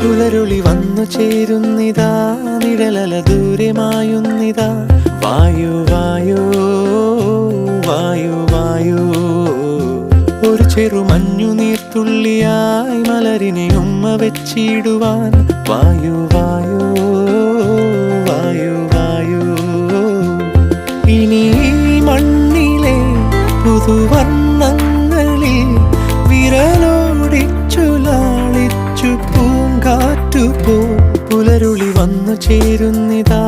പുലരുളി വന്നു ചേരുന്നിതാ, നിഴലല ദൂരെ മായുന്നിതാ. വായു വായു വായു വായു, ഒരു ചെറു മഞ്ഞു നീർത്തുള്ളിയായി മലരിനെ ഉമ്മ വെച്ചിടുവാൻ. വായു വായു വായു വായു, ഇനി മണ്ണിലെ പുതുവർണ്ണങ്ങളിൽ വിരലോടിച്ചു ലാളിച്ചു പൂങ്കാറ്റുപോ. പുലരുളി വന്നു ചേരുന്നിതാ,